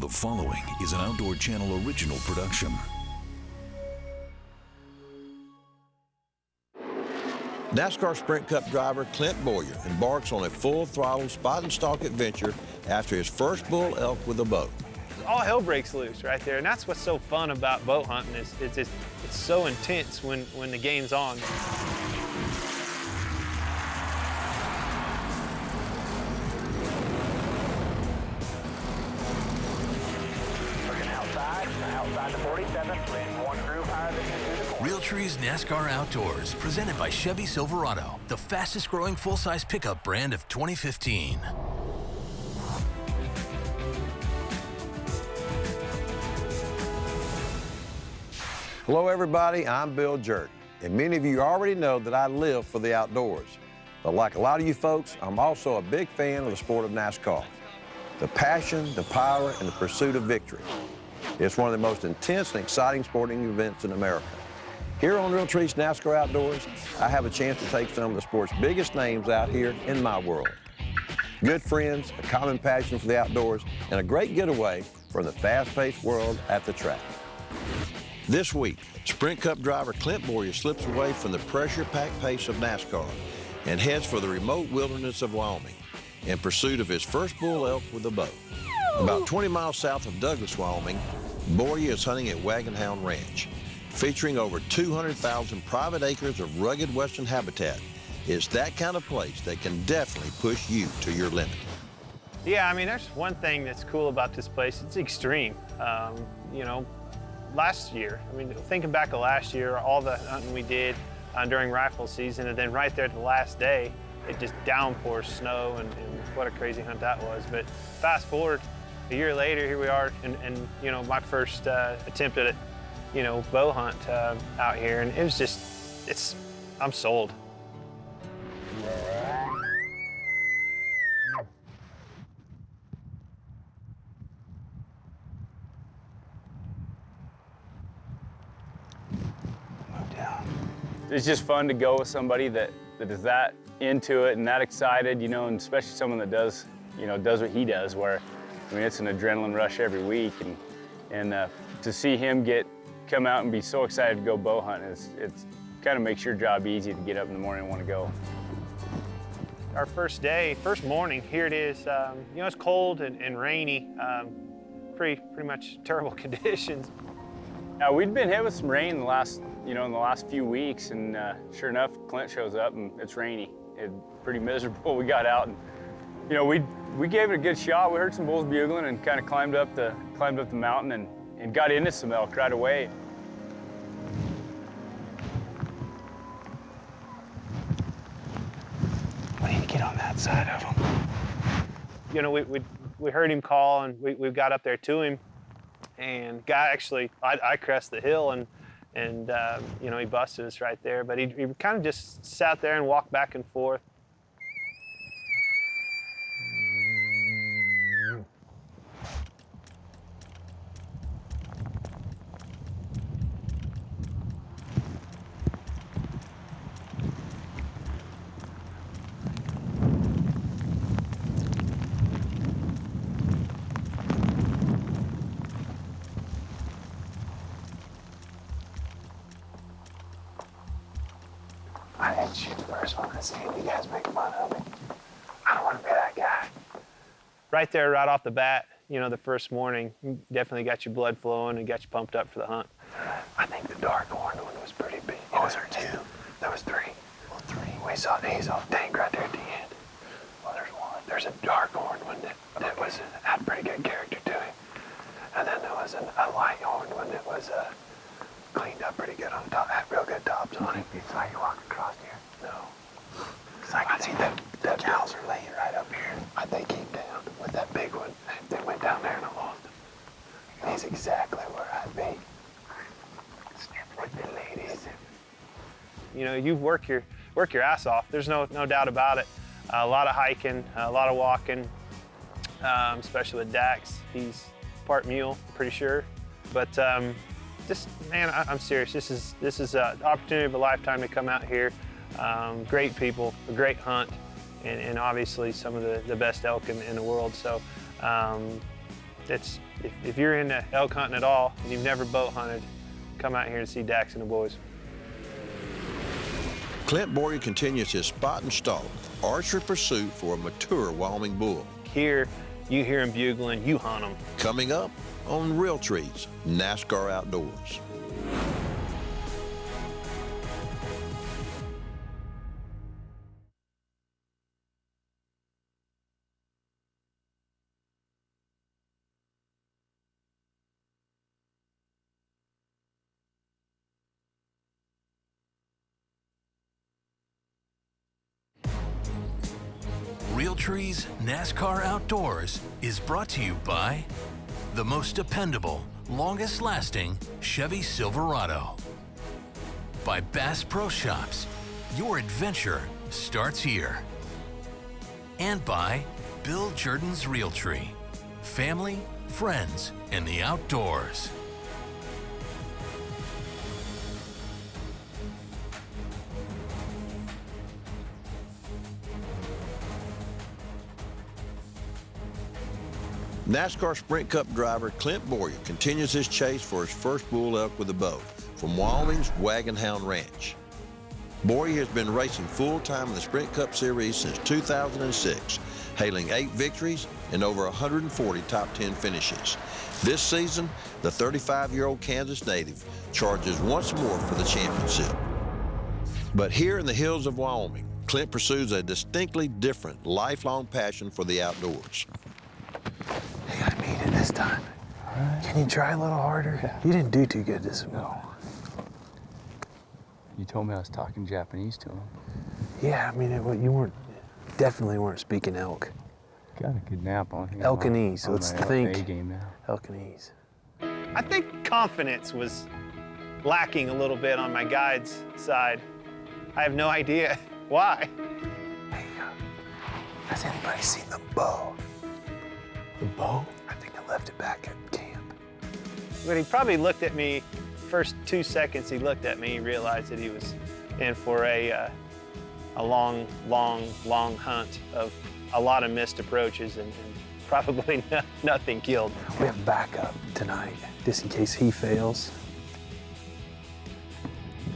The following is an Outdoor Channel original production. NASCAR Sprint Cup driver Clint Bowyer embarks on a full-throttle spot and stalk adventure after his first bull elk with a bow. All hell breaks loose right there, and that's what's so fun about bow hunting is it's so intense when the game's on. Outside the 47, wind one groove higher than you. Realtree's NASCAR Outdoors, presented by Chevy Silverado, the fastest growing full-size pickup brand of 2015. Hello everybody, I'm Bill Jerk, and many of you already know that I live for the outdoors. But like a lot of you folks, I'm also a big fan of the sport of NASCAR. The passion, the power, and the pursuit of victory. It's one of the most intense and exciting sporting events in America. Here on Realtree's NASCAR Outdoors, I have a chance to take some of the sport's biggest names out here in my world. Good friends, a common passion for the outdoors, and a great getaway from the fast-paced world at the track. This week, Sprint Cup driver Clint Bowyer slips away from the pressure-packed pace of NASCAR and heads for the remote wilderness of Wyoming in pursuit of his first bull elk with a bow. About 20 miles south of Douglas, Wyoming, Bowyer is hunting at Wagonhound Ranch. Featuring over 200,000 private acres of rugged western habitat, it's that kind of place that can definitely push you to your limit. Yeah, I mean, there's one thing that's cool about this place. It's extreme. You know, last year, I mean, thinking back to last year, all the hunting we did during rifle season, and then right there at the last day, it just downpours snow, and what a crazy hunt that was. But fast forward, a year later, here we are, and you know, my first attempt at a, bow hunt out here, and it was just, I'm sold. It's just fun to go with somebody that is that into it and that excited, and especially someone that does what he does, where, I mean, it's an adrenaline rush every week, and to see him come out and be so excited to go bow hunting, it's kind of makes your job easy to get up in the morning and want to go. Our first morning, here it is. It's cold and rainy, pretty much terrible conditions. We'd been hit with some rain in the last few weeks, and sure enough, Clint shows up and it's rainy. It's pretty miserable. We got out and, we gave it a good shot. We heard some bulls bugling and kind of climbed up the mountain and got into some elk right away. We need to get on that side of him. We heard him call, and we got up there to him, and I crest the hill, and he busted us right there, but he kind of just sat there and walked back and forth. I didn't shoot the first one. I see you guys make fun of me. I don't want to be that guy. Right there, right off the bat, the first morning, definitely got your blood flowing and got you pumped up for the hunt. I think the dark horn one was pretty big. Oh, was there two? There was three. Well, three. We saw these off tank right there at the end. Well, there's one. There's a dark horn one that had pretty good character to it. And then there was a light horn one that was cleaned up pretty good on top, had real good tops on it. You saw you walking across here? No. Because I can see that cows are laying right up here. They came down with that big one. They went down there and I lost them. He's exactly where I'd be. With the ladies. You work your ass off. There's no doubt about it. A lot of hiking, a lot of walking, especially with Dax. He's part mule, pretty sure. But man, I'm serious. This is an opportunity of a lifetime to come out here. Great people, a great hunt, and obviously some of the best elk in the world. So if you're into elk hunting at all and you've never bow hunted, come out here and see Dax and the boys. Clint Bowyer continues his spot and stalk archery pursuit for a mature Wyoming bull. Here, you hear them bugling, you hunt them. Coming up on Realtree's NASCAR Outdoors. Realtree's NASCAR Outdoors is brought to you by the most dependable, longest-lasting Chevy Silverado. By Bass Pro Shops, your adventure starts here. And by Bill Jordan's Realtree, family, friends, and the outdoors. NASCAR Sprint Cup driver Clint Bowyer continues his chase for his first bull elk with a bow from Wyoming's Wagonhound Ranch. Bowyer has been racing full-time in the Sprint Cup Series since 2006, hailing 8 victories and over 140 top 10 finishes. This season, the 35-year-old Kansas native charges once more for the championship. But here in the hills of Wyoming, Clint pursues a distinctly different, lifelong passion for the outdoors. You gotta meet it this time. Right. Can you try a little harder? Yeah. You didn't do too good this week. No. You told me I was talking Japanese to him. Yeah, I mean, you definitely weren't speaking elk. Got a good nap on him. Elkanese, let's think. A game now. Elkanese. I think confidence was lacking a little bit on my guide's side. I have no idea why. Hey, has anybody seen the bow? The bow? I think I left it back at camp. When he probably looked at me, first 2 seconds he looked at me, he realized that he was in for a long hunt of a lot of missed approaches and probably nothing killed. We have backup tonight, just in case he fails.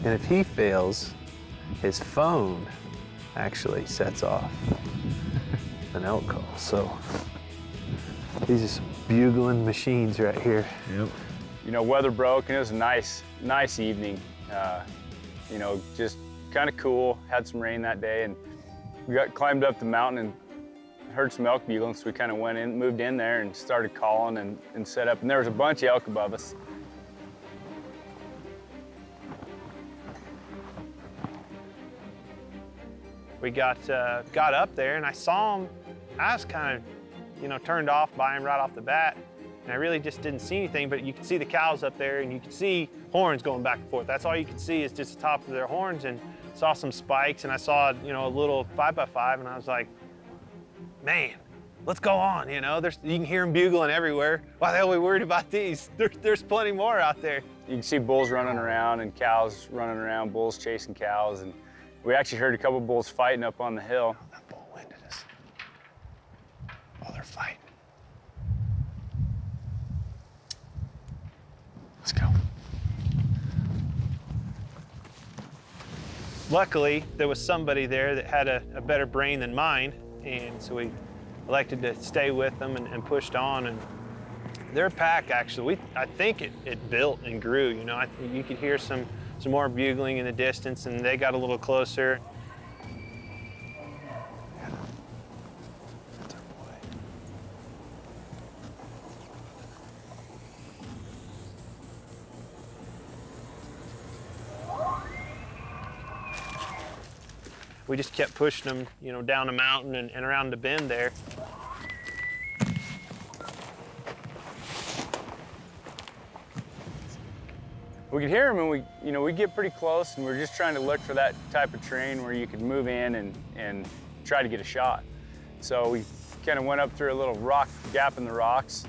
And if he fails, his phone actually sets off an elk call. So these are some bugling machines right here. Yep. You know, weather broke and it was a nice evening. You know, just kind of cool. Had some rain that day and we climbed up the mountain and heard some elk bugling, so we kind of moved in there and started calling and set up. And there was a bunch of elk above us. We got up there and I saw him. I was kind of, you know, turned off by him right off the bat. And I really just didn't see anything, but you could see the cows up there and you could see horns going back and forth. That's all you could see is just the top of their horns, and saw some spikes, and I saw, you know, a little 5x5, and I was like, man, let's go on, you know? You can hear them bugling everywhere. Why the hell are we worried about these? There's plenty more out there. You can see bulls running around and cows running around, bulls chasing cows, and we actually heard a couple bulls fighting up on the hill. Oh, that bull winded us. Oh, they're fighting. Let's go. Luckily, there was somebody there that had a better brain than mine, and so we elected to stay with them and pushed on. And their pack, actually, I think it built and grew. You know, you could hear some more bugling in the distance, and they got a little closer. That's our boy. We just kept pushing them, you know, down the mountain and around the bend there. We could hear them, and we get pretty close, and we're just trying to look for that type of terrain where you could move in and try to get a shot. So we kind of went up through a little rock gap in the rocks.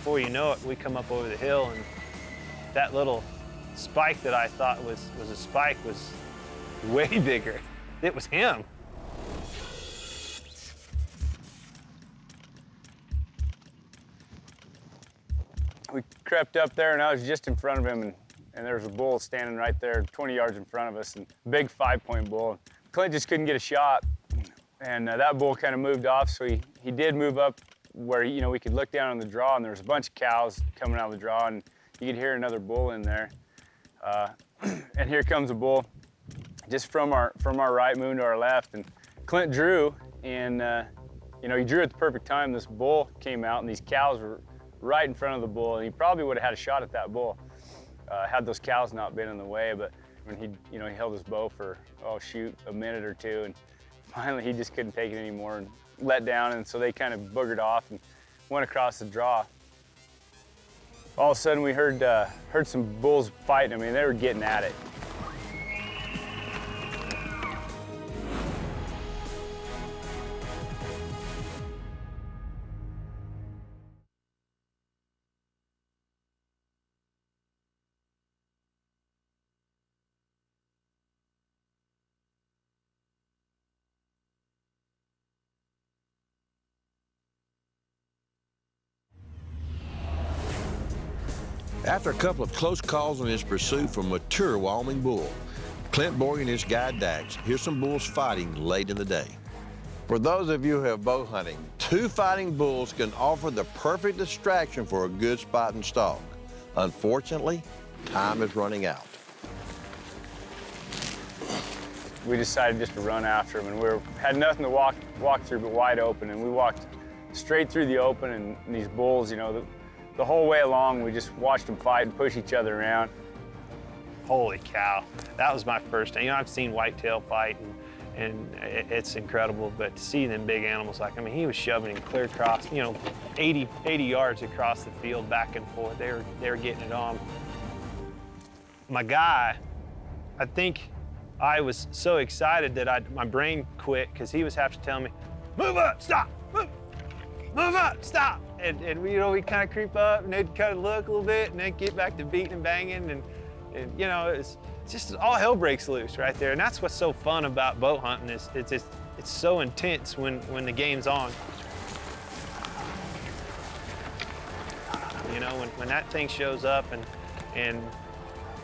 before you know it, we come up over the hill, and that little spike that I thought was a spike was way bigger. It was him. We crept up there, and I was just in front of him, and there was a bull standing right there 20 yards in front of us, and big 5-point bull. Clint just couldn't get a shot, and that bull kind of moved off, so he did move up where, you know, we could look down on the draw, and there was a bunch of cows coming out of the draw, and you could hear another bull in there. And here comes a bull just from our right, moving to our left, and Clint drew, and you know, he drew at the perfect time. This bull came out, and these cows were right in front of the bull, and he probably would have had a shot at that bull had those cows not been in the way. But when he held his bow for, oh shoot, a minute or two, and finally he just couldn't take it anymore and let down, and so they kind of boogered off and went across the draw. All of a sudden we heard some bulls fighting. I mean, they were getting at it. After a couple of close calls on his pursuit for mature Wyoming bull, Clint Bowyer and his guide Dax, here's some bulls fighting late in the day. For those of you who have bow hunting, 2 fighting bulls can offer the perfect distraction for a good spot and stalk. Unfortunately, time is running out. We decided just to run after him, and we had nothing to walk through but wide open, and we walked straight through the open, and these bulls, you know, the whole way along, we just watched them fight and push each other around. Holy cow, that was my first time. You know, I've seen whitetail fight, and it's incredible, but to see them big animals, like, I mean, he was shoving him clear across, you know, 80 yards across the field, back and forth. They were getting it on. My guy, I think I was so excited that my brain quit, because he was having to tell me, move up, stop, move up, stop. And you know, we kind of creep up, and they'd kind of look a little bit, and then get back to beating and banging, and you know, it's just all hell breaks loose right there. And that's what's so fun about bow hunting, is it's so intense when the game's on. You know, when that thing shows up, and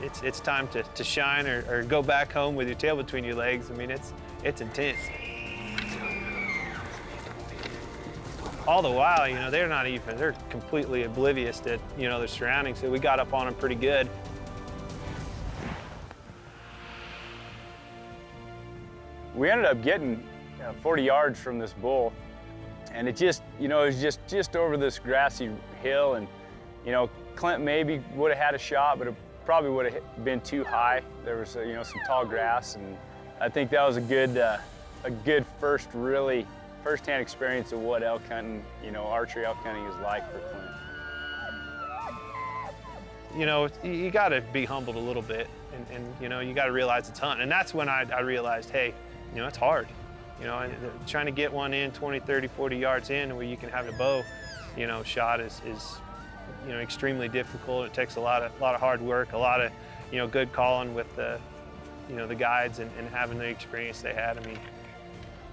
it's time to shine or go back home with your tail between your legs. I mean, it's intense. All the while, you know, they're completely oblivious to, you know, their surroundings, so we got up on them pretty good. We ended up getting 40 yards from this bull, and it just, you know, it was just over this grassy hill, and, you know, Clint maybe would have had a shot, but it probably would have been too high. There was, you know, some tall grass, and I think that was a good first-hand experience of what elk hunting, you know, archery elk hunting is like for Clint. You know, you got to be humbled a little bit, and you know, you got to realize it's hunting. And that's when I realized, hey, you know, it's hard. You know, trying to get one in 20, 30, 40 yards in where you can have a bow, you know, shot is you know, extremely difficult. It takes a lot of hard work, a lot of, you know, good calling with the, you know, the guides and having the experience they had. I mean,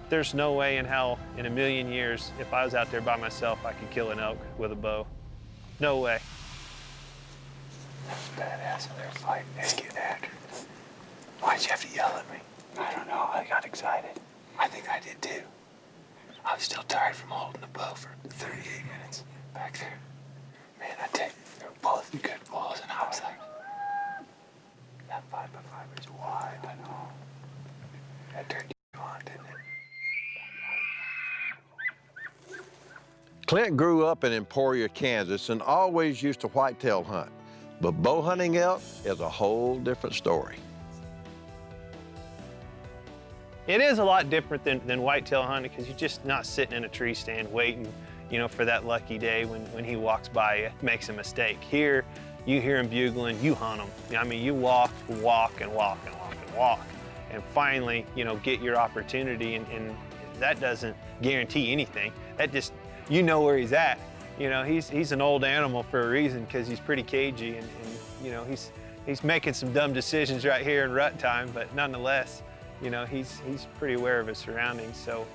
there's no way in hell in a million years, if I was out there by myself, I could kill an elk with a bow. No way. That was badass in their fight. They get after it. Why'd you have to yell at me? I don't know. I got excited. I think I did too. I was still tired from holding the bow for 38 minutes back there. Man, I tell you, they were both good balls, and I was like, that 5x5 is wide. I know. That turned you on, didn't it? Clint grew up in Emporia, Kansas, and always used to whitetail hunt. But bow hunting elk is a whole different story. It is a lot different than whitetail hunting, because you're just not sitting in a tree stand waiting, you know, for that lucky day when he walks by you, makes a mistake. Here, you hear him bugling, you hunt him. I mean, you walk, and walk, and walk, and finally, you know, get your opportunity, and that doesn't guarantee anything. That just, you know where he's at. you know, he's an old animal for a reason because he's pretty cagey, and you know, he's making some dumb decisions right here in rut time, but nonetheless, you know, he's pretty aware of his surroundings. So,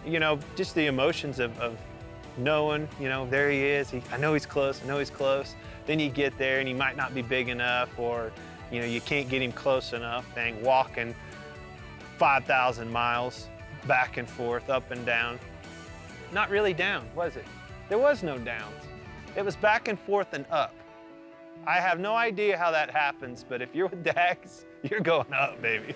you know, just the emotions of knowing, you know, there he is. I know he's close. I know he's close. Then you get there and he might not be big enough, or you know, you can't get him close enough. Dang, walking 5,000 miles back and forth, up and down. Not really down, was it? There was no downs. It was back and forth and up. I have no idea how that happens, but if you're with Dax, you're going up, baby.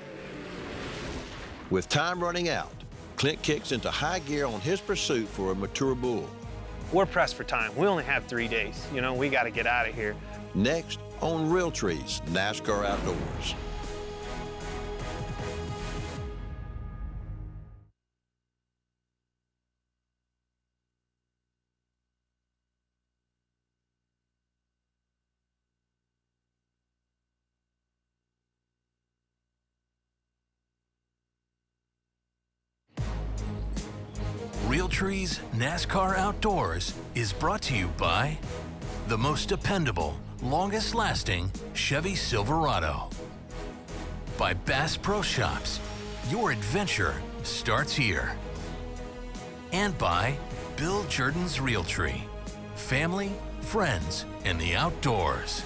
With time running out, Clint kicks into high gear on his pursuit for a mature bull. We're pressed for time. We only have 3 days. You know, we got to get out of here. Next on Realtree's NASCAR Outdoors. Realtree's NASCAR Outdoors is brought to you by the most dependable, longest-lasting Chevy Silverado. By Bass Pro Shops, your adventure starts here. And by Bill Jordan's Realtree, family, friends, and the outdoors.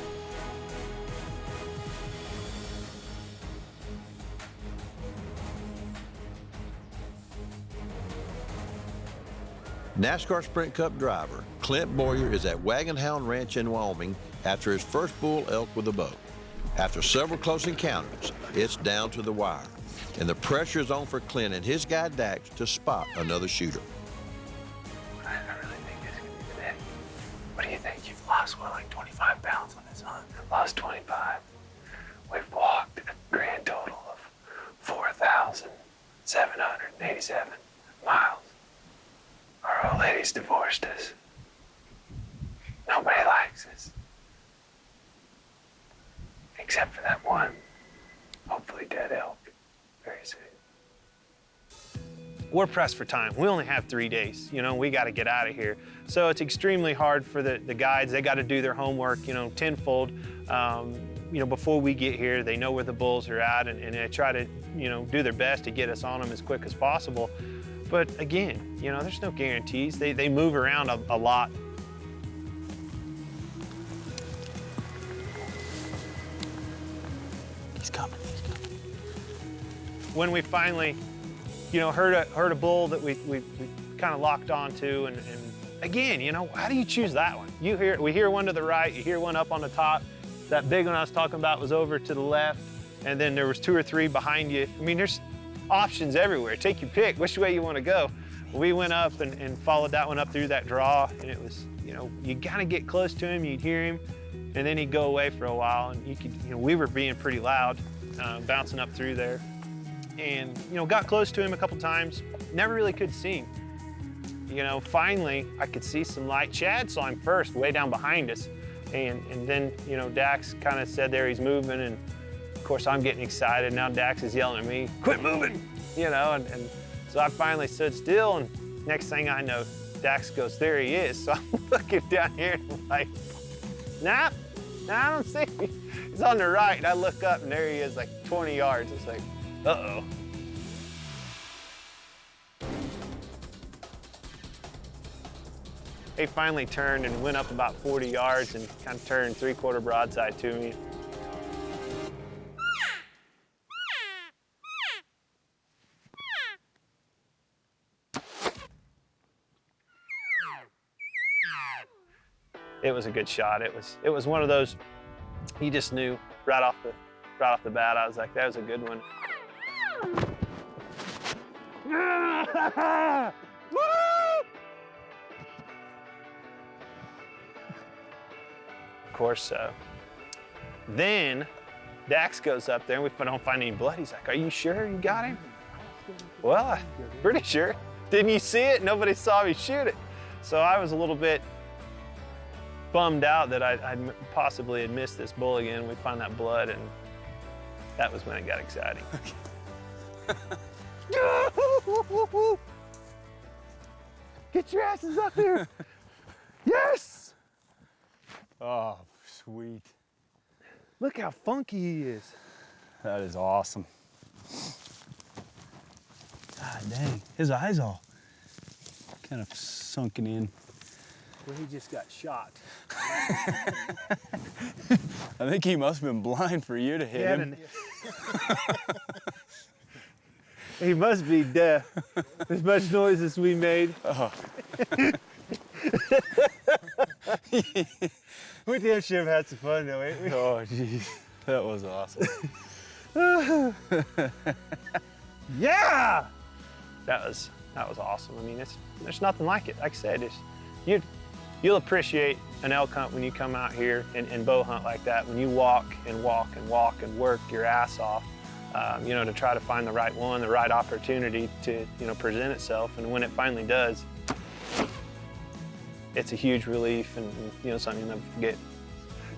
NASCAR Sprint Cup driver Clint Bowyer is at Wagonhound Ranch in Wyoming after his first bull elk with a bow. After several close encounters, it's down to the wire, and the pressure is on for Clint and his guy Dax to spot another shooter. I really think this is going to be the day. What do you think? You've lost, what, like 25 pounds on this hunt? Lost 25. We've walked a grand total of 4,787 miles. Our old lady's divorced us. Nobody likes us. Except for that one, hopefully dead elk. Very soon. We're pressed for time. We only have 3 days. You know, we got to get out of here. So it's extremely hard for the guides. They got to do their homework, you know, tenfold. You know, before we get here, they know where the bulls are at, and they try to, you know, do their best to get us on them as quick as possible. But again, you know, there's no guarantees. They move around a lot. He's coming. When we finally, you know, heard a bull that we kind of locked onto, and again, you know, how do you choose that one? We hear one to the right, you hear one up on the top. That big one I was talking about was over to the left, and then there was 2 or 3 behind you. I mean, there's options everywhere. Take your pick, which way you want to go. We went up and followed that one up through that draw, and it was, you know, you gotta get close to him, you'd hear him, and then he'd go away for a while, and you could, you know, we were being pretty loud, bouncing up through there, and, you know, got close to him a couple times, never really could see him. You know, finally, I could see some light. Chad saw him first, way down behind us, and then, you know, Dax kind of said there he's moving, and of course I'm getting excited. Now Dax is yelling at me, quit moving, you know, and so I finally stood still, and next thing I know, Dax goes, there he is. So I'm looking down here and I'm like, nah, I don't see him. He's on the right, and I look up and there he is, like 20 yards. It's like, uh-oh. He finally turned and went up about 40 yards and kind of turned 3/4 broadside to me. It was a good shot. It was one of those, you just knew right off the bat. I was like, that was a good one. Of course, then Dax goes up there and we don't find any blood. He's like, are you sure you got him? Well, I'm pretty sure. Didn't you see it? Nobody saw me shoot it. So I was a little bit bummed out that I possibly had missed this bull again. We found that blood, and that was when it got exciting. Get your asses up here. Yes! Oh, sweet. Look how funky he is. That is awesome. God dang, his eyes all. Kind of sunken in. Well, he just got shot. I think he must have been blind for you to hit him. He must be deaf. As much noise as we made. Oh. We damn sure have had some fun though, ain't we? Oh, jeez. That was awesome. Yeah! That was awesome. I mean, there's nothing like it. Like I said, you'll appreciate an elk hunt when you come out here and bow hunt like that. When you walk and walk and walk and work your ass off, you know, to try to find the right one, the right opportunity to, you know, present itself. And when it finally does, it's a huge relief and you know, something you'll never forget.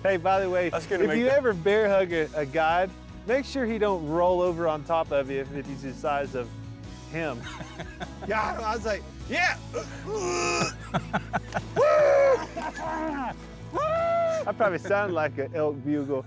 Hey, by the way, if you ever bear hug a guide, make sure he don't roll over on top of you if he's the size of him. Yeah, I was like, yeah. I probably sound like an elk bugle.